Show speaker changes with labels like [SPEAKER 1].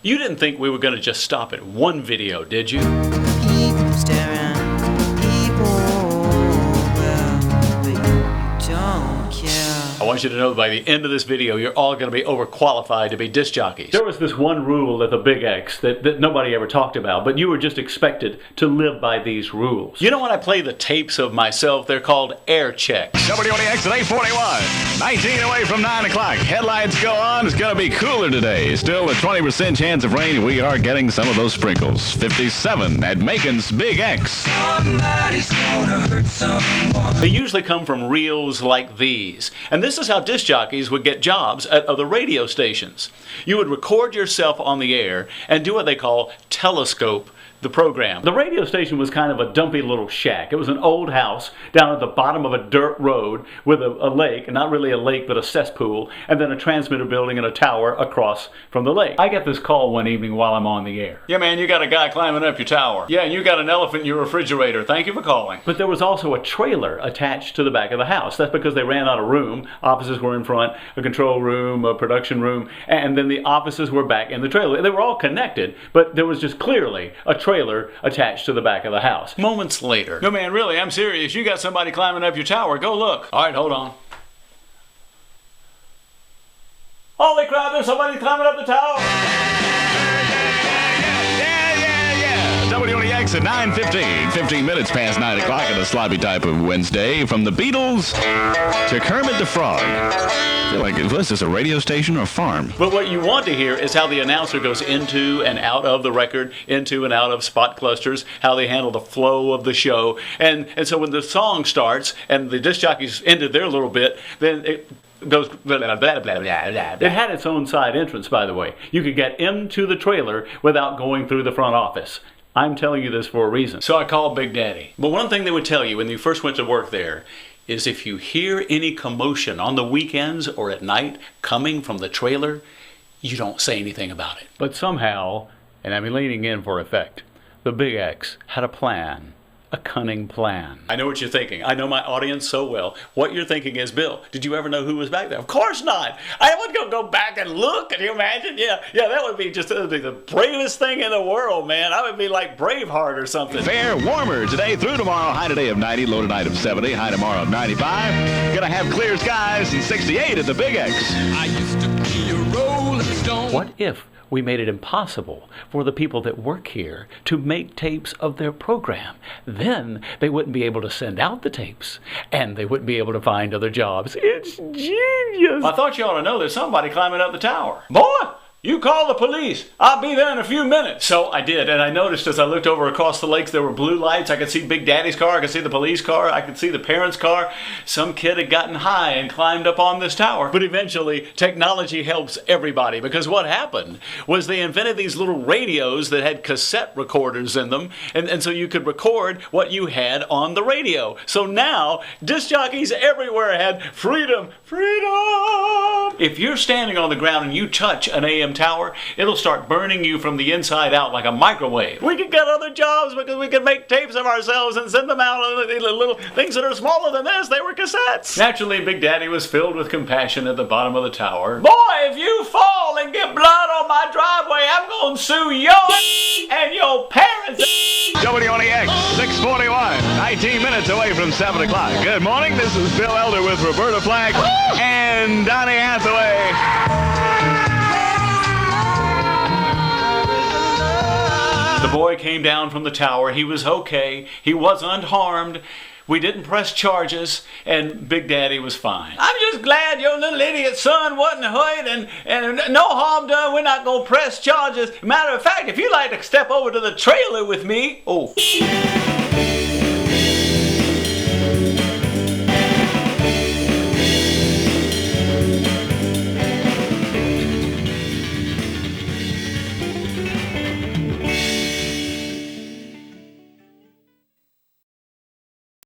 [SPEAKER 1] You didn't think we were going to just stop at one video, did you?
[SPEAKER 2] People staring, people will, but you don't care.
[SPEAKER 1] I want you to know by the end of this video, you're all going to be overqualified to be disc jockeys. There was this one rule at the Big X that nobody ever talked about, but you were just expected to live by these rules. You know, when I play the tapes of myself, they're called air checks.
[SPEAKER 3] WDX at 8:41. 19 away from 9 o'clock. Headlights go on. It's going to be cooler today. Still a 20% chance of rain. We are getting some of those sprinkles. 57 at Macon's Big X.
[SPEAKER 2] Somebody's gonna hurt someone.
[SPEAKER 1] They usually come from reels like these. And this is how disc jockeys would get jobs at other radio stations. You would record yourself on the air and do what they call telescope the program. The radio station was kind of a dumpy little shack. It was an old house down at the bottom of a dirt road with a lake, not really a lake, but a cesspool, and then a transmitter building and a tower across from the lake. I get this call one evening while I'm on the air. Yeah, man, you got a guy climbing up your tower. Yeah, and you got an elephant in your refrigerator. Thank you for calling. But there was also a trailer attached to the back of the house. That's because they ran out of room. Offices were in front, a control room, a production room, and then the offices were back in the trailer. They were all connected, but there was just clearly a trailer attached to the back of the house. Moments later. No, man, really, I'm serious. You got somebody climbing up your tower. Go look. All right, hold on. Holy crap, there's somebody climbing up the tower.
[SPEAKER 3] WDX at 9:15. 15 minutes past 9 o'clock on a sloppy type of Wednesday. From the Beatles to Kermit the Frog. I feel like, is this a radio station or a farm?
[SPEAKER 1] But what you want to hear is how the announcer goes into and out of the record, into and out of spot clusters, how they handle the flow of the show. And so when the song starts and the disc jockeys ended their little bit, then it goes blah, blah, blah, blah, blah, blah. It had its own side entrance, by the way. You could get into the trailer without going through the front office. I'm telling you this for a reason. So I called Big Daddy. But one thing they would tell you when you first went to work there is if you hear any commotion on the weekends or at night coming from the trailer, you don't say anything about it. But somehow, and I'm leaning in for effect, the Big X had a plan. A cunning plan. I know what you're thinking. I know my audience so well. What you're thinking is, Bill, did you ever know who was back there? Of course not. I would go back and look. Can you imagine? Yeah, that would be just the bravest thing in the world, man. I would be like Braveheart or something.
[SPEAKER 3] Fair warmer today through tomorrow. High today of 90, low tonight of 70, high tomorrow of 95. Gonna have clear skies and 68 at the Big X.
[SPEAKER 2] I used to be a rolling stone.
[SPEAKER 1] What if we made it impossible for the people that work here to make tapes of their program? Then they wouldn't be able to send out the tapes, and they wouldn't be able to find other jobs. It's genius. I thought you ought to know there's somebody climbing up the tower. Boy! You call the police. I'll be there in a few minutes. So I did, and I noticed as I looked over across the lakes, there were blue lights. I could see Big Daddy's car. I could see the police car. I could see the parents' car. Some kid had gotten high and climbed up on this tower. But eventually, technology helps everybody, because what happened was they invented these little radios that had cassette recorders in them, and so you could record what you had on the radio. So now, disc jockeys everywhere had freedom. Freedom! If you're standing on the ground and you touch an AM tower, it'll start burning you from the inside out like a microwave. We could get other jobs because we could make tapes of ourselves and send them out on little things that are smaller than this. They were cassettes. Naturally, Big Daddy was filled with compassion at the bottom of the tower. Boy, if you fall and get blood on my driveway, I'm going to sue you and your parents.
[SPEAKER 3] WDX 6:41. 19 minutes away from 7 o'clock. Good morning. This is Bill Elder with Roberta Flack and Donnie Hathaway.
[SPEAKER 1] The boy came down from the tower. He was okay. He was unharmed. We didn't press charges, and Big Daddy was fine. I'm just glad your little idiot son wasn't hurt, and no harm done. We're not going to press charges. Matter of fact, if you'd like to step over to the trailer with me... Oh.